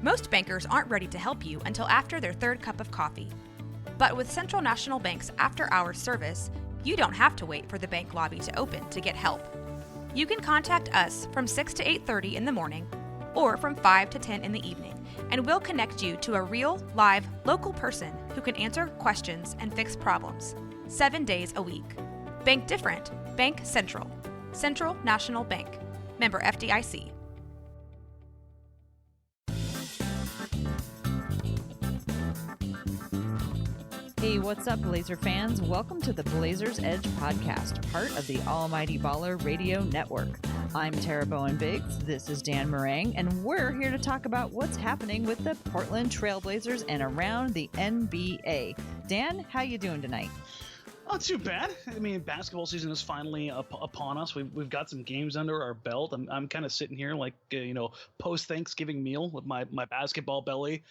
Most bankers aren't ready to help you until after their third cup of coffee. But with Central National Bank's after-hours service, you don't have to wait for the bank lobby to open to get help. You can contact us from 6 to 8:30 in the morning or from 5 to 10 in the evening, and we'll connect you to a real, live, local person who can answer questions and fix problems 7 days a week. Bank different. Bank Central. Central National Bank. Member FDIC. Hey, what's up, Blazer fans? Welcome to the Blazers Edge podcast, part of the Almighty Baller Radio Network. I'm Tara Bowen-Biggs, this is Dan Meringue, and we're here to talk about what's happening with the Portland Trail Blazers and around the NBA. Dan, how you doing tonight? Not too bad. I mean, basketball season is finally upon us. We've got some games under our belt. I'm kind of sitting here like post Thanksgiving meal with my basketball belly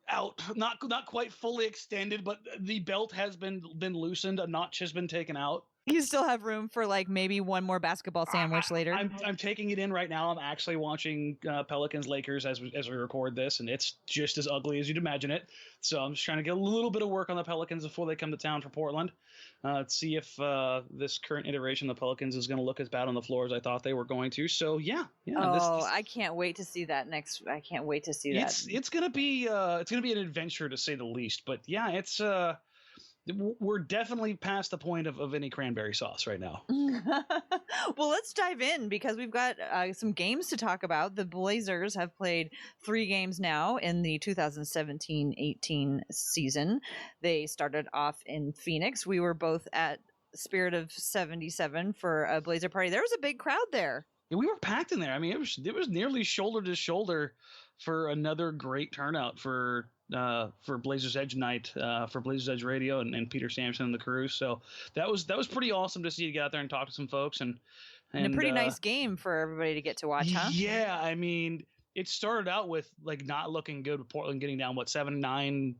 out, not quite fully extended, but the belt has been loosened. A notch has been taken out. You still have room for like maybe one more basketball sandwich later. I'm taking it in right now. I'm actually watching Pelicans Lakers as we record this, and it's just as ugly as you'd imagine it. So I'm just trying to get a little bit of work on the Pelicans before they come to town for Portland. See if this current iteration of the Pelicans is going to look as bad on the floor as I thought they were going to. So yeah. Oh, I can't wait to see that next. I can't wait to see that. It's gonna be an adventure to say the least. But yeah, it's we're definitely past the point of any cranberry sauce right now. Well, let's dive in because we've got some games to talk about. The Blazers have played 3 games now in the 2017-18 season. They started off in Phoenix. We were both at Spirit of 77 for a Blazer party. There was a big crowd there. Yeah, we were packed in there. I mean, it was nearly shoulder to shoulder for another great turnout for Blazers Edge night, for Blazers Edge Radio and Peter Sampson and the crew. So that was pretty awesome to see you get out there and talk to some folks and a pretty nice game for everybody to get to watch, huh? Yeah, I mean, it started out with like not looking good with Portland getting down 7-9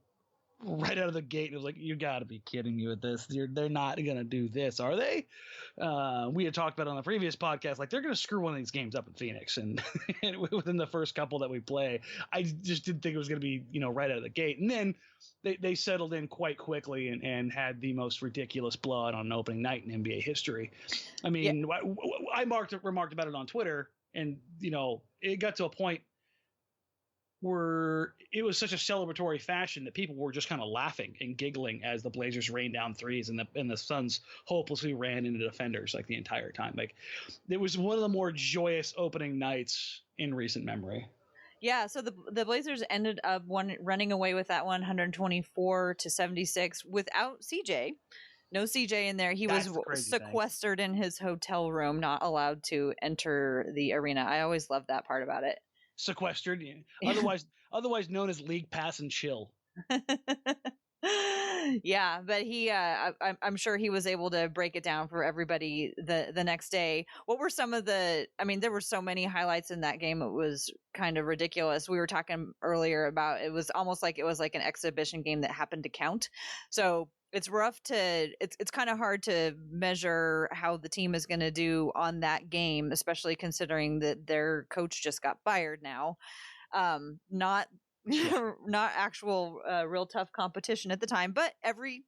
right out of the gate. It was like, you got to be kidding me with this. They're not gonna do this, are they? We had talked about on the previous podcast, like they're gonna screw one of these games up in Phoenix, and within the first couple that we play, I just didn't think it was gonna be right out of the gate. And then they settled in quite quickly and had the most ridiculous blowout on an opening night in NBA history. I mean, yeah. I remarked about it on Twitter, and it got to a point where it was such a celebratory fashion that people were just kind of laughing and giggling as the Blazers rained down threes and the Suns hopelessly ran into defenders like the entire time. Like, it was one of the more joyous opening nights in recent memory. Yeah, so the Blazers ended up running away with that 124-76 without CJ. No CJ in there. He was sequestered in his hotel room, not allowed to enter the arena. I always loved that part about it. Sequestered, otherwise known as League Pass and Chill. Yeah, but he I'm sure he was able to break it down for everybody the next day. What were some of there were so many highlights in that game, it was kind of ridiculous. We were talking earlier about it was almost like it was like an exhibition game that happened to count. So it's kind of hard to measure how the team is going to do on that game, especially considering that their coach just got fired now. Not actual real tough competition at the time, but every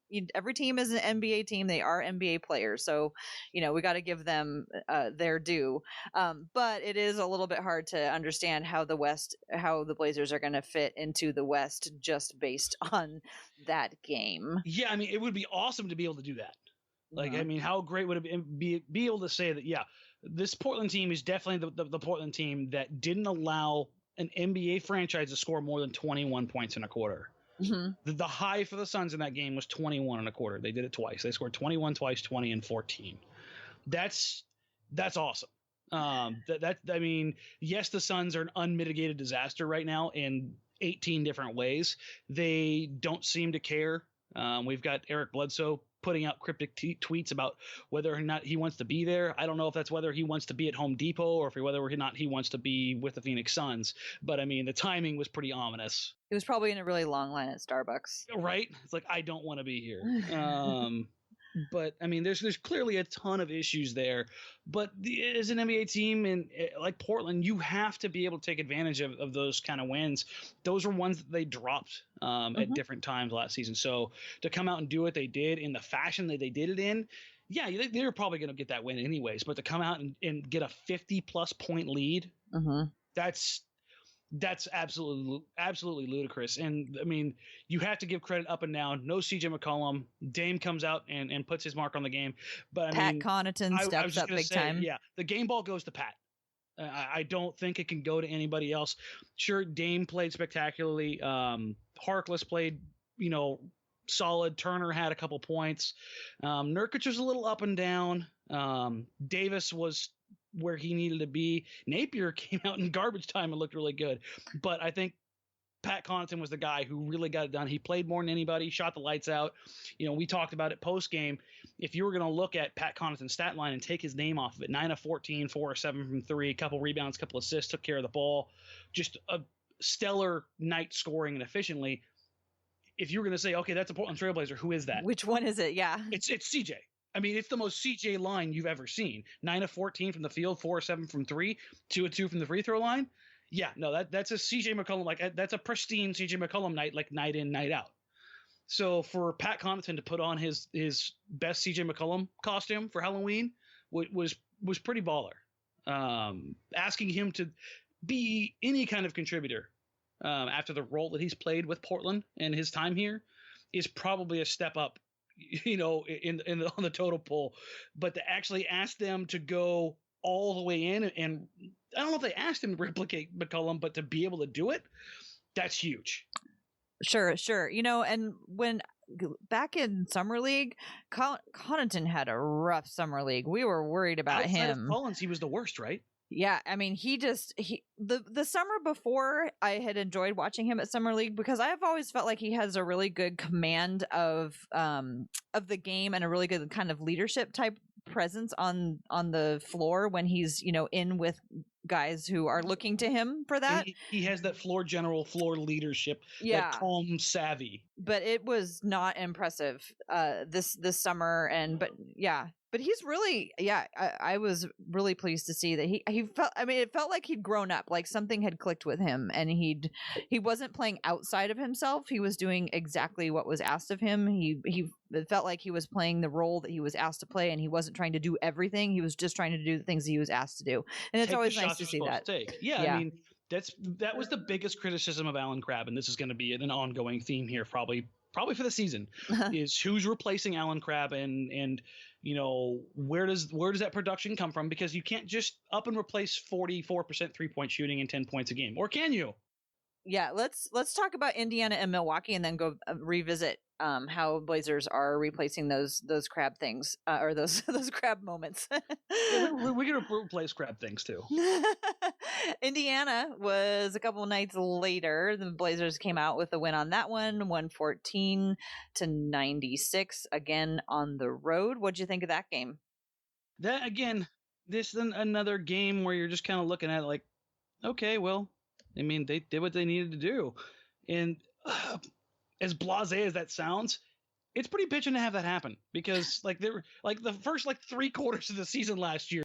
team is an NBA team. They are NBA players, so we got to give them their due. But it is a little bit hard to understand how the Blazers are going to fit into the West just based on that game. Yeah, I mean, it would be awesome to be able to do that. Like, I mean, how great would it be able to say that? Yeah, this Portland team is definitely the Portland team that didn't allow an NBA franchise to score more than 21 points in a quarter. Mm-hmm. The high for the Suns in that game was 21 and a quarter. They did it twice. They scored 21 twice, 20 and 14. That's awesome. I mean, yes, the Suns are an unmitigated disaster right now in 18 different ways. They don't seem to care. We've got Eric Bledsoe putting out cryptic tweets about whether or not he wants to be there. I don't know if that's whether he wants to be at Home Depot or whether or not he wants to be with the Phoenix Suns. But I mean, the timing was pretty ominous. He was probably in a really long line at Starbucks. Right? It's like, I don't want to be here. But I mean, there's clearly a ton of issues there. But as an NBA team and like Portland, you have to be able to take advantage of those kind of wins. Those were ones that they dropped at different times last season. So to come out and do what they did in the fashion that they did it in, yeah, they're probably going to get that win anyways. But to come out and get a 50-plus point lead, that's absolutely ludicrous. And I mean, you have to give credit up and down. No CJ McCollum. Dame comes out and puts his mark on the game. But Pat Connaughton steps up big time. Yeah, the game ball goes to Pat. I don't think it can go to anybody else. Sure, Dame played spectacularly. Harkless played, solid. Turner had a couple points. Nurkic was a little up and down. Davis was where he needed to be. Napier came out in garbage time and looked really good. But I think Pat Connaughton was the guy who really got it done. He played more than anybody, shot the lights out. We talked about it post game. If you were going to look at Pat Connaughton's stat line and take his name off of it, 9 of 14, 4 of 7 from 3, couple rebounds, couple assists, took care of the ball, just a stellar night scoring and efficiently. If you were going to say, okay, that's a Portland Trailblazer, who is that? Which one is it? Yeah. It's CJ. I mean, it's the most CJ line you've ever seen. 9 of 14 from the field, 4 of 7 from 3, 2 of 2 from the free throw line. Yeah, no, that's a CJ McCollum, that's a pristine CJ McCollum night, like night in, night out. So for Pat Connaughton to put on his best CJ McCollum costume for Halloween was pretty baller. Asking him to be any kind of contributor after the role that he's played with Portland and his time here is probably a step up, on the total poll. But to actually ask them to go all the way in, and I don't know if they asked him to replicate McCollum, but to be able to do it, that's huge. Sure. And when back in Summer League, Connaughton had a rough Summer League. We were worried about Outside him. Of Collins, he was the worst, right? Yeah, I mean, the summer before, I had enjoyed watching him at Summer League because I have always felt like he has a really good command of the game and a really good kind of leadership type presence on the floor when he's in with guys who are looking to him for that. He has that floor leadership, yeah, that calm savvy. But it was not impressive this summer, but he's really, I was really pleased to see that he felt, I mean, it felt like he'd grown up, like something had clicked with him, and he wasn't playing outside of himself. He was doing exactly what was asked of him. It felt like he was playing the role that he was asked to play, and he wasn't trying to do everything. He was just trying to do the things he was asked to do. And it's always nice to see that. Yeah, I mean, that was the biggest criticism of Allen Crabbe, and this is going to be an ongoing theme here probably for the season, is who's replacing Allen Crabbe and where does that production come from? Because you can't just up and replace 44% 3-point shooting and 10 points a game, or can you? Yeah, let's talk about Indiana and Milwaukee, and then go revisit how Blazers are replacing those Crabbe things, or those Crabbe moments. We're gonna replace Crabbe things too. Indiana was a couple nights later. The Blazers came out with a win on that one, 114-96, again on the road. What'd you think of that game? That again, this is another game where you're just kind of looking at it like, okay, well, I mean, they did what they needed to do. And as blasé as that sounds, it's pretty bitching to have that happen, because they're like the first 3 quarters of the season last year,